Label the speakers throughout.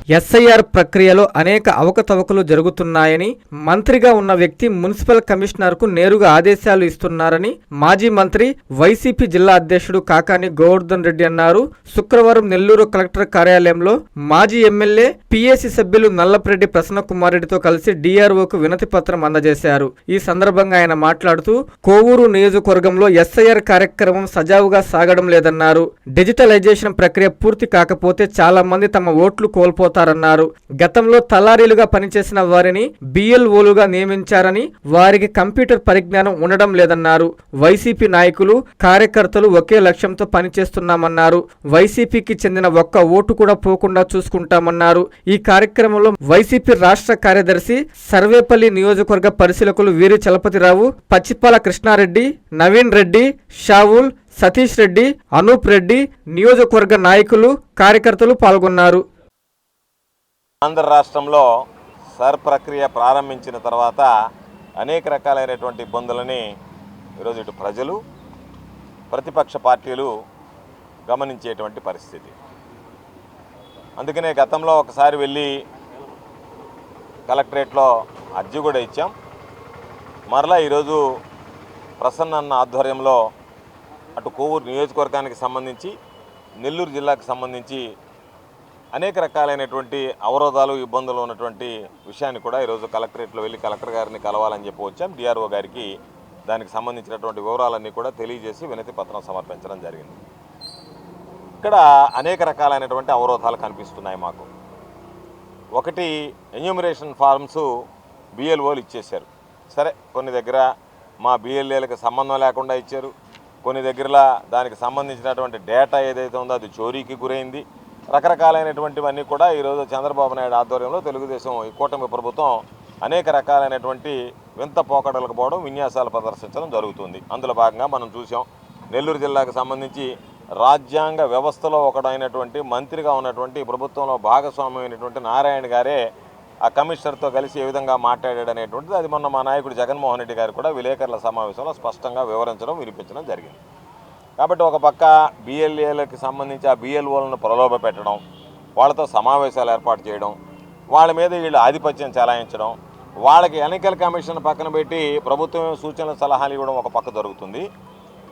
Speaker 1: SIR ప్రక్రియలో అనేక అవకతవకలు జరుగుతున్నాయని, మంత్రిగా ఉన్న వ్యక్తి మున్సిపల్ కమిషనర్కు నేరుగా ఆదేశాలు ఇస్తున్నారని మాజీ మంత్రి వైసీపీ జిల్లా అధ్యక్షుడు కాకాని గోవర్ధన్ రెడ్డి అన్నారు. శుక్రవారం నెల్లూరు కలెక్టర్ కార్యాలయంలో మాజీ ఎమ్మెల్యే పిఎసి సభ్యులు నల్లపరెడ్డి ప్రసన్నకుమార్ రెడ్డితో కలిసి డిఆర్ఓకు వినతి పత్రం అందజేశారు. ఈ సందర్భంగా ఆయన మాట్లాడుతూ కోవూరు నియోజకవర్గంలో ఎస్ఐఆర్ కార్యక్రమం సజావుగా సాగడం లేదన్నారు. డిజిటలైజేషన్ ప్రక్రియ పూర్తి కాకపోతే చాలా మంది తమ ఓట్లు కోల్పోతారన్నారు. గతంలో తలారీలుగా పనిచేసిన వారిని బిఎల్ఓలుగా నియమించారని, వారికి కంప్యూటర్ పరిజ్ఞానం ఉండడం లేదన్నారు. వైసీపీ నాయకులు, కార్యకర్తలు ఒకే లక్ష్యంతో పనిచేస్తున్నామన్నారు. వైసీపీకి చెందిన ఒక్క ఓటు కూడా పోకుండా చూసుకుంటామన్నారు. ఈ కార్యక్రమంలో వైసీపీ రాష్ట్ర కార్యదర్శి, సర్వేపల్లి నియోజకవర్గ పరిశీలకులు వీరి చలపతిరావు, పచ్చిపాల కృష్ణారెడ్డి, నవీన్ రెడ్డి, షావుల్, సతీష్ రెడ్డి, అనూప్ రెడ్డి, నియోజకవర్గ నాయకులు, కార్యకర్తలు పాల్గొన్నారు.
Speaker 2: ఆంధ్ర రాష్ట్రంలో సర్ ప్రక్రియ ప్రారంభించిన తర్వాత అనేక రకాలైనటువంటి ఇబ్బందులని ఈరోజు ఇటు ప్రజలు, ప్రతిపక్ష పార్టీలు గమనించేటువంటి పరిస్థితి. అందుకనే గతంలో ఒకసారి వెళ్ళి కలెక్టరేట్లో అర్జీ కూడా ఇచ్చాం. మరలా ఈరోజు ప్రసన్న ఆధ్వర్యంలో అటు కోవూరు నియోజకవర్గానికి సంబంధించి, నెల్లూరు జిల్లాకు సంబంధించి అనేక రకాలైనటువంటి అవరోధాలు, ఇబ్బందులు ఉన్నటువంటి విషయాన్ని కూడా ఈరోజు కలెక్టరేట్లో వెళ్ళి కలెక్టర్ గారిని కలవాలని చెప్పి వచ్చాం. డిఆర్ఓ గారికి దానికి సంబంధించినటువంటి వివరాలన్నీ కూడా తెలియజేసి వినతి పత్రం సమర్పించడం జరిగింది. ఇక్కడ అనేక రకాలైనటువంటి అవరోధాలు కనిపిస్తున్నాయి మాకు. ఒకటి, ఎన్యూమరేషన్ ఫార్మ్స్ బిఎల్ఓలు ఇచ్చేశారు. సరే, కొన్ని దగ్గర మా బిఎల్ఏలకు సంబంధం లేకుండా ఇచ్చారు. కొన్ని దగ్గరలో దానికి సంబంధించినటువంటి డేటా ఏదైతే ఉందో అది చోరీకి గురైంది. రకరకాలైనటువంటివన్నీ కూడా ఈరోజు చంద్రబాబు నాయుడు ఆధ్వర్యంలో తెలుగుదేశం ఈ కూటమి ప్రభుత్వం అనేక రకాలైనటువంటి వింత పోకడలకు పోవడం, విన్యాసాలు ప్రదర్శించడం జరుగుతుంది. అందులో భాగంగా మనం చూసాం, నెల్లూరు జిల్లాకు సంబంధించి రాజ్యాంగ వ్యవస్థలో ఒకడైనటువంటి మంత్రిగా ఉన్నటువంటి ప్రభుత్వంలో భాగస్వామ్యమైనటువంటి నారాయణ గారే ఆ కమిషనర్తో కలిసి ఏ విధంగా మాట్లాడాడనేటువంటిది అది మొన్న మా నాయకుడు జగన్మోహన్ రెడ్డి గారు కూడా విలేకరుల సమావేశంలో స్పష్టంగా వివరించడం, వినిపించడం జరిగింది. కాబట్టి ఒక పక్క బిఎల్ఏలకు సంబంధించి ఆ బిఎల్ఓలను ప్రలోభ పెట్టడం, వాళ్ళతో సమావేశాలు ఏర్పాటు చేయడం, వాళ్ళ మీద వీళ్ళు ఆధిపత్యం చెలాయించడం, వాళ్ళకి ఎన్నికల కమిషన్ పక్కన పెట్టి ప్రభుత్వం సూచనలు, సలహాలు ఇవ్వడం ఒక పక్క జరుగుతుంది.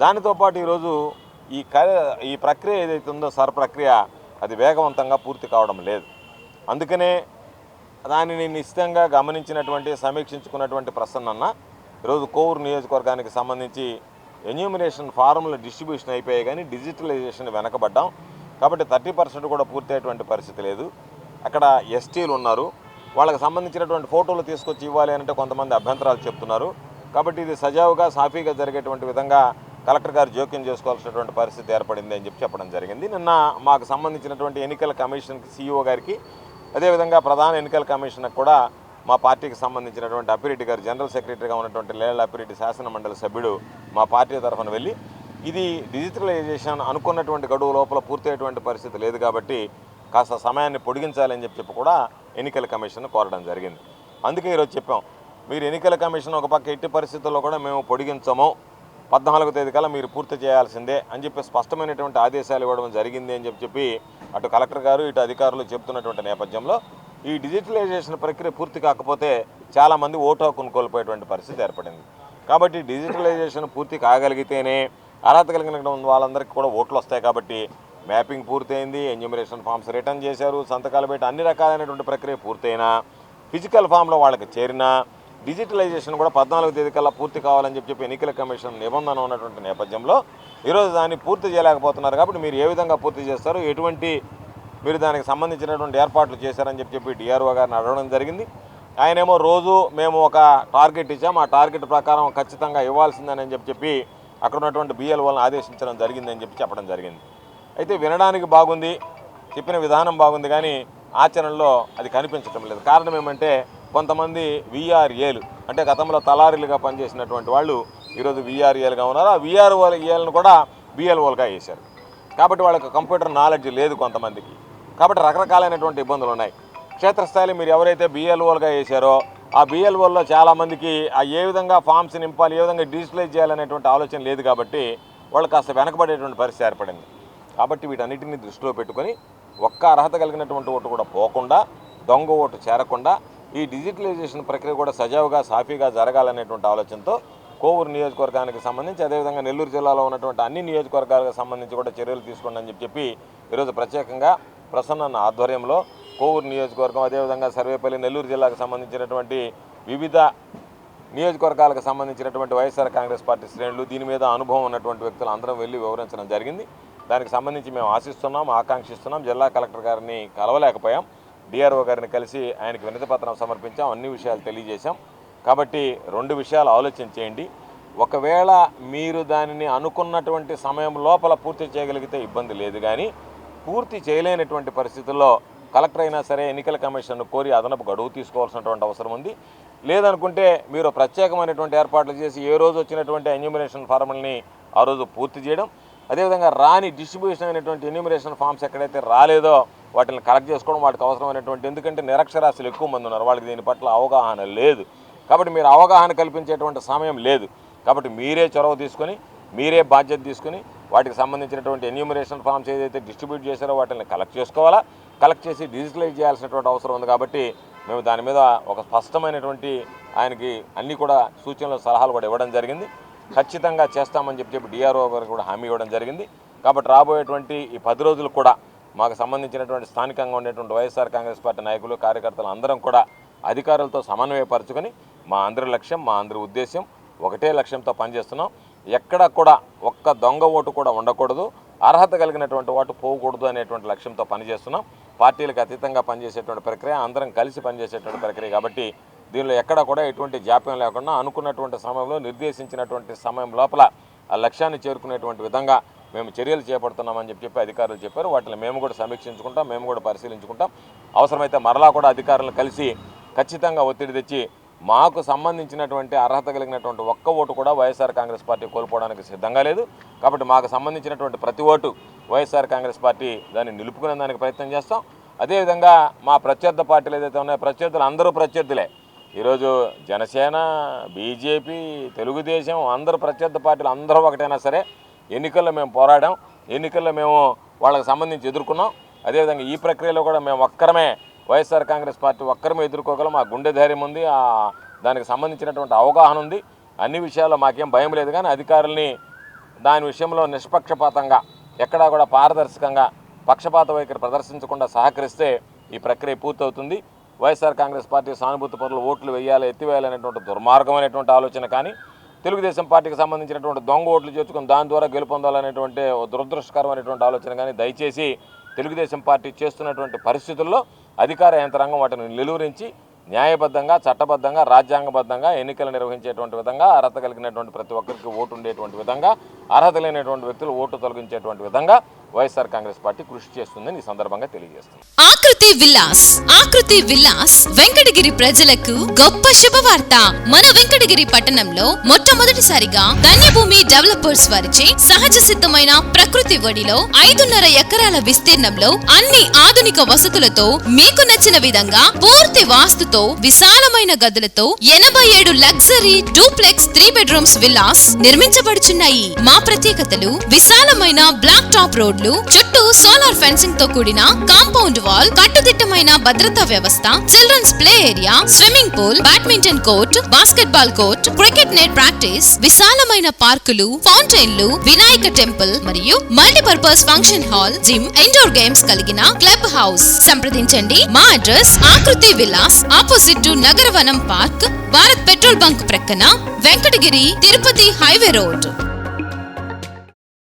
Speaker 2: దానితో పాటు ఈరోజు ఈ ప్రక్రియ ఏదైతే ఉందో సర్ ప్రక్రియ అది వేగవంతంగా పూర్తి కావడం లేదు. అందుకనే దానిని నిశ్చితంగా గమనించినటువంటి, సమీక్షించుకున్నటువంటి ప్రసన్న ఈరోజు కోవూరు నియోజకవర్గానికి సంబంధించి ఎన్యూమరేషన్ ఫార్ముల డిస్ట్రిబ్యూషన్ అయిపోయాయి, కానీ డిజిటలైజేషన్ వెనకబడ్డాం. కాబట్టి 30% కూడా పూర్తయ్యేటువంటి పరిస్థితి లేదు. అక్కడ ఎస్టీలు ఉన్నారు, వాళ్ళకి సంబంధించినటువంటి ఫోటోలు తీసుకొచ్చి ఇవ్వాలి అంటే కొంతమంది అభ్యంతరాలు చెప్తున్నారు. కాబట్టి ఇది సజావుగా, సాఫీగా జరిగేటువంటి విధంగా కలెక్టర్ గారు జోక్యం చేసుకోవాల్సినటువంటి పరిస్థితి ఏర్పడింది అని చెప్పడం జరిగింది. నిన్న మాకు సంబంధించినటువంటి ఎన్నికల కమిషన్కి, సిఇఓ గారికి, అదేవిధంగా ప్రధాన ఎన్నికల కమిషన్కి కూడా మా పార్టీకి సంబంధించినటువంటి అప్పిరెడ్డి గారు, జనరల్ సెక్రటరీగా ఉన్నటువంటి లేళ్ల అప్పిరెడ్డి శాసన మండలి సభ్యుడు మా పార్టీ తరఫున వెళ్ళి ఇది డిజిటలైజేషన్ అనుకున్నటువంటి గడువు లోపల పూర్తయ్యేటువంటి పరిస్థితి లేదు, కాబట్టి కాస్త సమయాన్ని పొడిగించాలని చెప్పి కూడా ఎన్నికల కమిషన్ కోరడం జరిగింది. అందుకే ఈరోజు చెప్పాం, మీరు ఎన్నికల కమిషన్ ఒక పక్క ఎట్టి పరిస్థితుల్లో కూడా మేము పొడిగించము, 14వ తేదీ కల్లా మీరు పూర్తి చేయాల్సిందే అని చెప్పి స్పష్టమైనటువంటి ఆదేశాలు ఇవ్వడం జరిగింది అని చెప్పి అటు కలెక్టర్ గారు, ఇటు అధికారులు చెబుతున్నటువంటి నేపథ్యంలో ఈ డిజిటలైజేషన్ ప్రక్రియ పూర్తి కాకపోతే చాలామంది ఓటు హక్కును కోల్పోయేటువంటి పరిస్థితి ఏర్పడింది. కాబట్టి డిజిటలైజేషన్ పూర్తి కాగలిగితేనే అర్హత కలిగిన వాళ్ళందరికీ కూడా ఓట్లు వస్తాయి. కాబట్టి మ్యాపింగ్ పూర్తయింది, ఎన్యూమరేషన్ ఫామ్స్ రిటర్న్ చేశారు, సంతకాలు పెట్టి అన్ని రకాలైనటువంటి ప్రక్రియ పూర్తయినా, ఫిజికల్ ఫామ్లో వాళ్ళకి చేరినా డిజిటలైజేషన్ కూడా 14వ తేదీ కల్లా పూర్తి కావాలని చెప్పి ఎన్నికల కమిషన్ నిబంధన ఉన్నటువంటి నేపథ్యంలో ఈరోజు దాన్ని పూర్తి చేయలేకపోతున్నారు. కాబట్టి మీరు ఏ విధంగా పూర్తి చేస్తారు, ఎటువంటి మీరు దానికి సంబంధించినటువంటి ఏర్పాట్లు చేశారని చెప్పి డిఆర్ఓ గారిని అడగడం జరిగింది. ఆయనేమో రోజు మేము ఒక టార్గెట్ ఇచ్చాము, ఆ టార్గెట్ ప్రకారం ఖచ్చితంగా ఇవ్వాల్సిందని చెప్పి అక్కడ ఉన్నటువంటి బిఎల్ఓలను ఆదేశించడం జరిగిందని చెప్పడం జరిగింది. అయితే వినడానికి బాగుంది, చెప్పిన విధానం బాగుంది, కానీ ఆచరణలో అది కనిపించడం లేదు. కారణం ఏమంటే కొంతమంది విఆర్ఏలు అంటే గతంలో తలారీలుగా పనిచేసినటువంటి వాళ్ళు ఈరోజు విఆర్ఏలుగా ఉన్నారు. ఆ విఆర్ఏలను కూడా బిఎల్ఓలుగా వేశారు. కాబట్టి వాళ్ళకి కంప్యూటర్ నాలెడ్జ్ లేదు కొంతమందికి. కాబట్టి రకరకాలైనటువంటి ఇబ్బందులు ఉన్నాయి. క్షేత్రస్థాయిలో మీరు ఎవరైతే బిఎల్ఓలుగా వేశారో ఆ బిఎల్ఓల్లో చాలామందికి ఏ విధంగా ఫామ్స్ నింపాలి, ఏ విధంగా డిజిటలైజ్ చేయాలనేటువంటి ఆలోచన లేదు. కాబట్టి వాళ్ళు కాస్త వెనకబడేటువంటి పరిస్థితి ఏర్పడింది. కాబట్టి వీటన్నిటిని దృష్టిలో పెట్టుకొని ఒక్క అర్హత కలిగినటువంటి ఓటు కూడా పోకుండా, దొంగ ఓటు చేరకుండా ఈ డిజిటలైజేషన్ ప్రక్రియ కూడా సజావుగా సాఫీగా జరగాలనేటువంటి ఆలోచనతో కోవూరు నియోజకవర్గానికి సంబంధించి, అదేవిధంగా నెల్లూరు జిల్లాలో ఉన్నటువంటి అన్ని నియోజకవర్గాలకు సంబంధించి కూడా చర్యలు తీసుకోండి అని చెప్పి ఈరోజు ప్రత్యేకంగా ప్రసన్న ఆధ్వర్యంలో కోవూరు నియోజకవర్గం, అదేవిధంగా సర్వేపల్లి, నెల్లూరు జిల్లాకు సంబంధించినటువంటి వివిధ నియోజకవర్గాలకు సంబంధించినటువంటి వైఎస్ఆర్ కాంగ్రెస్ పార్టీ శ్రేణులు, దీని మీద అనుభవం ఉన్నటువంటి వ్యక్తులు అందరం వెళ్ళి వివరించడం జరిగింది. దానికి సంబంధించి మేము ఆశిస్తున్నాం, ఆకాంక్షిస్తున్నాం. జిల్లా కలెక్టర్ గారిని కలవలేకపోయాం, డిఆర్ఓ గారిని కలిసి ఆయనకి వినతి పత్రం సమర్పించాం, అన్ని విషయాలు తెలియజేశాం. కాబట్టి 2 విషయాలు ఆలోచన చేయండి. ఒకవేళ మీరు దానిని అనుకున్నటువంటి సమయం లోపల పూర్తి చేయగలిగితే ఇబ్బంది లేదు, కానీ పూర్తి చేయలేనటువంటి పరిస్థితుల్లో కలెక్టర్ అయినా సరే ఎన్నికల కమిషన్ను కోరి అదనపు గడువు తీసుకోవాల్సినటువంటి అవసరం ఉంది. లేదనుకుంటే మీరు ప్రత్యేకమైనటువంటి ఏర్పాట్లు చేసి ఏ రోజు వచ్చినటువంటి ఎన్యూమరేషన్ ఫార్ములని ఆ రోజు పూర్తి చేయడం, అదేవిధంగా రాని డిస్ట్రిబ్యూషన్ అయినటువంటి ఎన్యూమరేషన్ ఫామ్స్ ఎక్కడైతే రాలేదో వాటిని కలెక్ట్ చేసుకోవడం, వాటికి అవసరమైనటువంటి, ఎందుకంటే నిరక్షరాస్యులు ఎక్కువ మంది ఉన్నారు, వాళ్ళకి దీని పట్ల అవగాహన లేదు. కాబట్టి మీరు అవగాహన కల్పించేటువంటి సమయం లేదు. కాబట్టి మీరే చొరవ తీసుకొని, మీరే బాధ్యత తీసుకుని వాటికి సంబంధించినటువంటి ఎన్యూమరేషన్ ఫామ్స్ ఏదైతే డిస్ట్రిబ్యూట్ చేశారో వాటిని కలెక్ట్ చేసుకోవాలా, కలెక్ట్ చేసి డిజిటలైజ్ చేయాల్సినటువంటి అవసరం ఉంది. కాబట్టి మేము దాని మీద ఒక స్పష్టమైనటువంటి ఆయనకి అన్నీ కూడా సూచనలు, సలహాలు కూడా ఇవ్వడం జరిగింది. ఖచ్చితంగా చేస్తామని చెప్పి డిఆర్ఓ గారు కూడా హామీ ఇవ్వడం జరిగింది. కాబట్టి రాబోయేటువంటి ఈ 10 రోజులు కూడా మాకు సంబంధించినటువంటి స్థానికంగా ఉండేటువంటి వైఎస్ఆర్ కాంగ్రెస్ పార్టీ నాయకులు, కార్యకర్తలు అందరం కూడా అధికారులతో సమన్వయపరుచుకొని మా అందరి లక్ష్యం, మా అందరి ఉద్దేశం ఒకటే లక్ష్యంతో పనిచేస్తున్నాం. ఎక్కడ కూడా ఒక్క దొంగ ఓటు కూడా ఉండకూడదు, అర్హత కలిగినటువంటి ఓటు పోకూడదు అనేటువంటి లక్ష్యంతో పనిచేస్తున్నాం. పార్టీలకు అతీతంగా పనిచేసేటువంటి ప్రక్రియ, అందరం కలిసి పనిచేసేటువంటి ప్రక్రియ. కాబట్టి దీనిలో ఎక్కడ కూడా ఎటువంటి జాప్యం లేకుండా అనుకున్నటువంటి సమయంలో, నిర్దేశించినటువంటి సమయం లోపల ఆ లక్ష్యాన్ని చేరుకునేటువంటి విధంగా మేము చర్యలు చేపడుతున్నామని చెప్పి అధికారులు చెప్పారు. వాటిని మేము కూడా సమీక్షించుకుంటాం, మేము కూడా పరిశీలించుకుంటాం. అవసరమైతే మరలా కూడా అధికారులను కలిసి ఖచ్చితంగా ఒత్తిడి తెచ్చి మాకు సంబంధించినటువంటి అర్హత కలిగినటువంటి ఒక్క ఓటు కూడా వైఎస్ఆర్ కాంగ్రెస్ పార్టీ కోల్పోవడానికి సిద్ధంగా లేదు. కాబట్టి మాకు సంబంధించినటువంటి ప్రతి ఓటు వైఎస్ఆర్ కాంగ్రెస్ పార్టీ దాన్ని నిలుపుకునే దానికి ప్రయత్నం చేస్తాం. అదేవిధంగా మా ప్రత్యర్థి పార్టీలు ఏదైతే ఉన్నాయో ప్రత్యర్థులు అందరూ ప్రత్యర్థులే. ఈరోజు జనసేన, బీజేపీ, తెలుగుదేశం అందరూ ప్రత్యర్థి పార్టీలు అందరూ ఒకటైనా సరే ఎన్నికల్లో మేము పోరాడాం, ఎన్నికల్లో మేము వాళ్ళకి సంబంధించి ఎదుర్కొన్నాం. అదేవిధంగా ఈ ప్రక్రియలో కూడా మేము ఒక్కరమే, వైఎస్ఆర్ కాంగ్రెస్ పార్టీ ఒక్కరమే ఎదుర్కోగలం. ఆ గుండె ధైర్యం ఉంది, దానికి సంబంధించినటువంటి అవగాహన ఉంది. అన్ని విషయాల్లో మాకేం భయం లేదు. కానీ అధికారుల్ని దాని విషయంలో నిష్పక్షపాతంగా, ఎక్కడా కూడా పారదర్శకంగా పక్షపాత వైఖరి ప్రదర్శించకుండా సహకరిస్తే ఈ ప్రక్రియ పూర్తవుతుంది. వైఎస్ఆర్ కాంగ్రెస్ పార్టీ సానుభూతి పరులు ఓట్లు వేయాలి, ఎత్తివేయాలనేటువంటి దుర్మార్గమైనటువంటి ఆలోచన కానీ, తెలుగుదేశం పార్టీకి సంబంధించినటువంటి దొంగ ఓట్లు చేర్చుకుని దాని ద్వారా గెలుపొందాలనేటువంటి దురదృష్టకరమైనటువంటి ఆలోచన కానీ దయచేసి తెలుగుదేశం పార్టీ చేస్తున్నటువంటి పరిస్థితుల్లో అధికార యంత్రాంగం వాటిని నిలువరించి న్యాయబద్ధంగా, చట్టబద్ధంగా, రాజ్యాంగబద్ధంగా ఎన్నికలు నిర్వహించేటువంటి విధంగా, అర్హత కలిగినటువంటి ప్రతి ఒక్కరికి ఓటు ఉండేటువంటి విధంగా, అర్హత లేనటువంటి వ్యక్తులు ఓటు తొలగించేటువంటి విధంగా వైఎస్ఆర్ కాంగ్రెస్ పార్టీ కృషి చేస్తుందని ఈ సందర్భంగా తెలియజేస్తుంది.
Speaker 3: ఆకృతి విలాస్ వెంకటగిరి ప్రజలకు గొప్ప శుభవార్త. మన వెంకటగిరి పట్టణంలో మొట్టమొదటిసారిగా ధన్యభూమి డెవలపర్స్ వారిచే సహజ సిద్ధమైన ప్రకృతి ఒడిలో 5.5 ఎకరాల విస్తీర్ణంలో అన్ని ఆధునిక వసతులతో మీకు నచ్చిన విధంగా పూర్తి వాస్తుతో విశాలమైన గదులతో 87 లగ్జరీ డూప్లెక్స్ 3 బెడ్రూమ్స్ విల్లాస్ నిర్మించబడుచున్నాయి. మా ప్రత్యేకతలు విశాలమైన బ్లాక్ టాప్ రోడ్లు, చుట్టూ సోలార్ ఫెన్సింగ్ తో కూడిన కాంపౌండ్ వాల్, కట్టుదిట్టమైన భద్రతా వ్యవస్థ, children's play area, swimming pool, badminton court, basketball court, cricket net practice, విశాలమైన పార్కులు, ఫౌంటైన్లు, వినాయక టెంపుల్ మరియు multipurpose function hall, gym, indoor games కలిగిన క్లబ్ హౌస్. సంప్రదించండి. మా address Akruthi Vilas, opposite to Nagaravanam park, Bharat petrol bunk ప్రక్కన, వెంకటగిరి, తిరుపతి హైవే రోడ్.